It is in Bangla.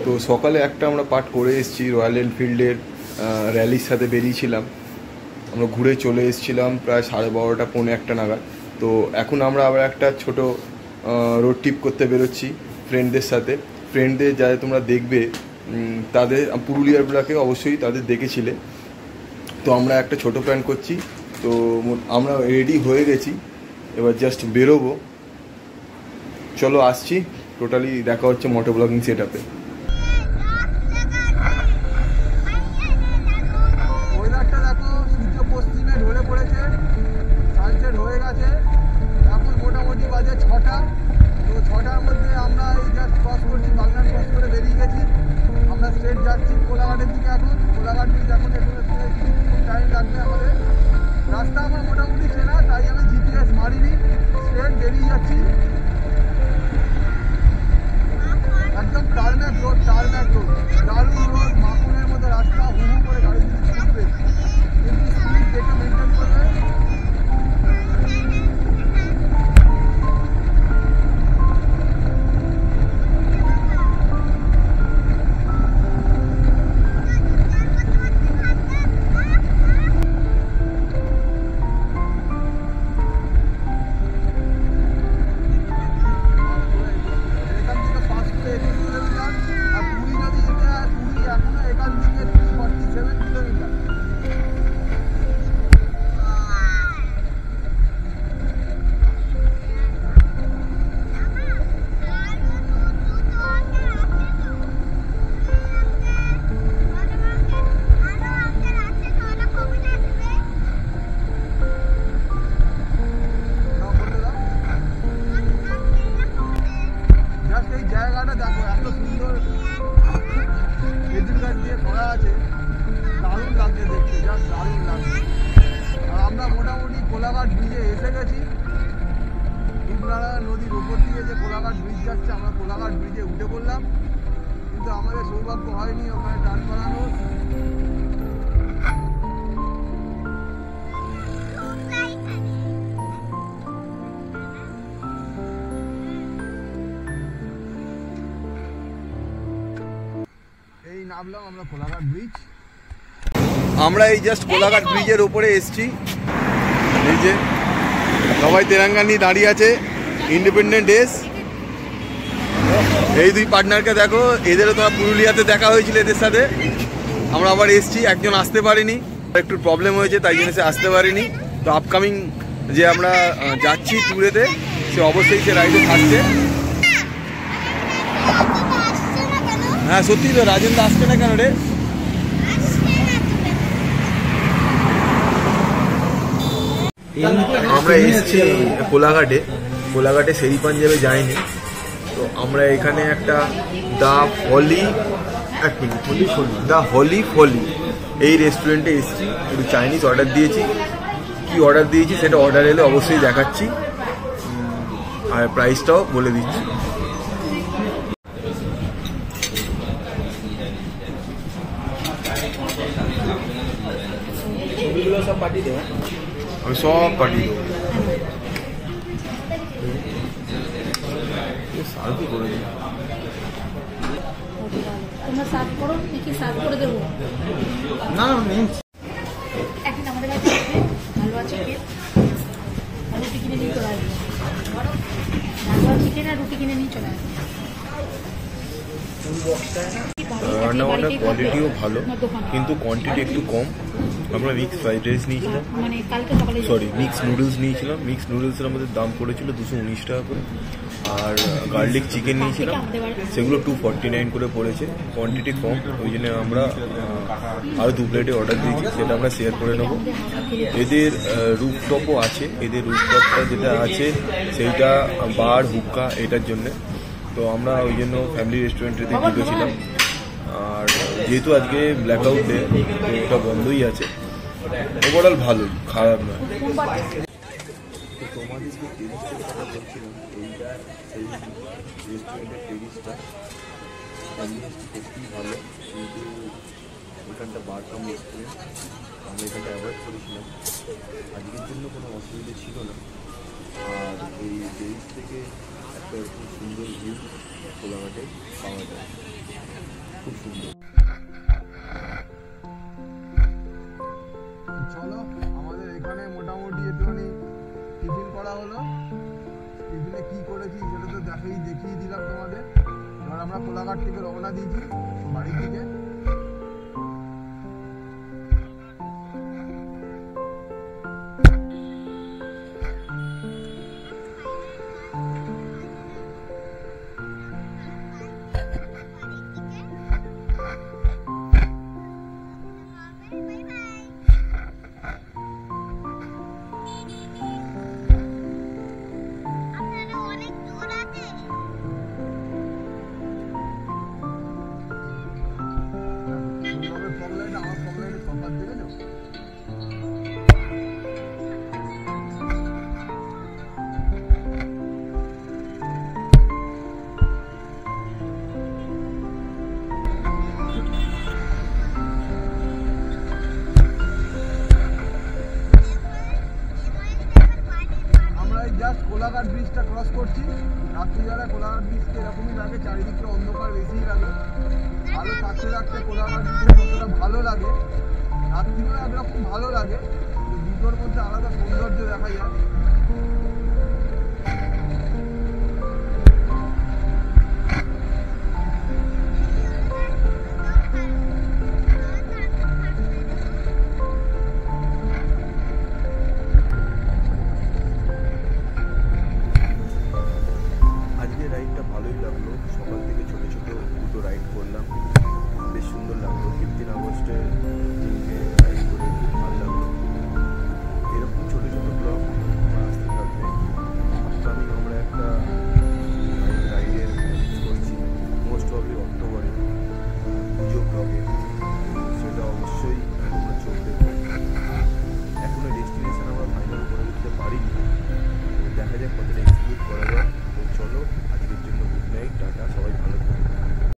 তো সকালে একটা আমরা পার্ট করে এসেছি, রয়্যাল এনফিল্ডের র্যালির সাথে বেরিয়েছিলাম। আমরা ঘুরে চলে এসেছিলাম প্রায় 12:30 পৌনে 1 নাগাদ। তো এখন আমরা আবার একটা ছোট রোড ট্রিপ করতে বেরোচ্ছি ফ্রেন্ডদের সাথে। ফ্রেন্ডদের যারা তোমরা দেখবে তাদের পুরুলিয়ার ব্লকে অবশ্যই তাদের দেখেছিলে। তো আমরা একটা ছোট প্ল্যান করছি। তো আমরা রেডি হয়ে গেছি, এবার জাস্ট বেরোবো। চলো আসছি, টোটালি দেখা হচ্ছে মোটো ব্লগিং সেট আপে। ওয়েদারটা দেখো, সূর্য পশ্চিমে ঢলে পড়েছে, সানসেট হয়ে গেছে। এখন মোটামুটি বাজে 6টা। তো 6টার মধ্যে আমরা এই জাস্ট ক্রস করছি, বাগনান ক্রস করে বেরিয়ে গেছি। আমরা স্ট্রেট যাচ্ছি কোলাঘাটের দিকে। এখন কোলাঘাট ব্রিজ এখন একটু টাইম লাগবে আমাদের। রাস্তা আমার মোটামুটি চেনা, তাই আমি জিপিএস মারিনি, স্ট্রেট বেরিয়ে যাচ্ছি। একদম টার্ম্যাক রোড, টার্ম্যাক রোড, দারুণ রোড, মাখনের মধ্যে রাস্তা, হু হু করে গাড়ি যদি ছুটবে, কিন্তু স্পিড দেখে মেনটেন করবে। কোলাঘাট ব্রিজে এসে গেছি। ইন্দ্রারা নদীর উপর দিয়ে যে কোলাঘাট ব্রিজ যাচ্ছে, আমরা কোলাঘাট ব্রিজে উঠে পড়লাম, কিন্তু আমাদের সৌভাগ্য হয়নি ওখানে টান করানোর। এই নামলাম আমরা কোলাঘাট ব্রিজ। আমরা এই জাস্ট কোলাঘাট ব্রিজের উপরে এসছি। এই যে সবাই তেরঙ্গা নিয়ে দাঁড়িয়ে আছে, ইন্ডিপেন্ডেন্ট ডেস। এই দুই পার্টনারকে দেখো, এদেরও তোমার পুরুলিয়াতে দেখা হয়েছিল এদের সাথে। আমরা আবার এসছি, একজন আসতে পারিনি, একটু প্রবলেম হয়েছে তাই জন্য সে আসতে পারিনি। তো আপকামিং যে আমরা যাচ্ছি ট্যুরেতে, সে অবশ্যই সে রাইডে থাকছে। হ্যাঁ সত্যি তো, রাজেন্দ্র আসছে না কেন রে? আমরা এসেছি কোলাঘাটে শেরি পাঞ্জাবে যাইনি। তো আমরা এখানে একটা দ্য হলি এই রেস্টুরেন্টে এসেছি। একটু চাইনিজ অর্ডার দিয়েছি, কি অর্ডার দিয়েছি সেটা অর্ডার এলে অবশ্যই দেখাচ্ছি, আর প্রাইসটাও বলে দিচ্ছি। সব পাঠিয়ে দেবো, আমি সব পাঠিয়ে দেবো। সার্ভই করে দিই, তোমরা সার্ভ করো, কি সার্ভ করে দেবো? না এখন আমাদের কাছে ভালো আছে, রুটি কিনে নিয়ে চলে আসবে। ভালো চিকেন আর রুটি কিনে নিয়ে চলে আসবে। রান্নাবান্নার কোয়ালিটিও ভালো, কিন্তু কোয়ান্টিটি একটু কম। আমরা মিক্স ফ্রাইড রাইস নিয়েছিলাম, মিক্স নুডলস নিয়েছিলাম। মিক্স নুডলসের আমাদের দাম পড়েছিল 219 টাকা করে। আর গার্লিক চিকেন নিয়েছিলাম, সেগুলো 249 করে পড়েছে। কোয়ান্টিটি কম, ওই জন্য আমরা আরও 2 প্লেটে অর্ডার দিয়েছি, সেটা আমরা শেয়ার করে নেবো। এদের রুফটপও আছে, এদের রুফটপটা যেটা আছে সেইটা বার হুক্কা এটার জন্যে। তো আমরা ওই জন্য ফ্যামিলি রেস্টুরেন্টে ঢুকেছিলাম। আর যেহেতু আজকে ব্ল্যাক আউট ডে, তো ওটা বন্ধই আছে। ওভারঅল ভালোই, খারাপ নয়। তো তোমাদের যে টেরিসটার কথা বলছিলাম, এইটা সেই রেস্টুরেন্টের টেরিসটা সত্যিই ভালো, কিন্তু এখানটা বারকাম রেস্টুরেন্ট, আমরা এখানটা অ্যাভয়েড করেছিলাম। আজকের জন্য কোনো অসুবিধা ছিল না। আর এই টেরিস থেকে একটা খুব সুন্দর ভিউ কোলাঘাটে পাওয়া যায়, খুব সুন্দর। চলো আমাদের এখানে মোটামুটি একটুখানি টিফিন করা হলো। টিফিনে কি করেছি সেটা তো দেখিয়ে দিলাম তোমাদের। এবার আমরা কোলাঘাট থেকে রওনা দিয়েছি বাড়ি থেকে। আমার ফগলাইনে তফাৎ দেখেছো? জাস্ট কোলাঘাট ব্রিজটা ক্রস করছি। রাত্রিবেলা কোলাঘাট ব্রিজকে এরকমই লাগে, চারিদিকে অন্ধকার বেশিই লাগে। আলো থাকতে থাকতে কোলাঘাট ব্রিজটা কতটা ভালো লাগে, রাত্রিবেলা একরকম ভালো লাগে, দুটোর মধ্যে আলাদা সৌন্দর্য দেখা যায়। রাইডটা ভালোই লাগলো, সকাল থেকে ছোটো ছোটো দুটো রাইড করলাম, বেশ সুন্দর লাগলো। 15 আগস্টে রাইড করে খুব ভালো লাগলো। এরকম ছোটো ছোটো ব্লগ আসতে থাকবে। আপকামিং আমরা একটা রাইডের করছি, মোস্ট প্রবলি অক্টোবরে, পুজো ব্লগে, সেটা অবশ্যই তোমরা চোখ দেবে। এখনো ডেস্টিনেশন আমরা ফাইনাল করে দিতে পারিনি, দেখা যাক কতটা এক্সিকিউট করা যায়। তো চলো, আজকের জন্য গুড নাইট, টাটা, সবাই ভালো থাকবে।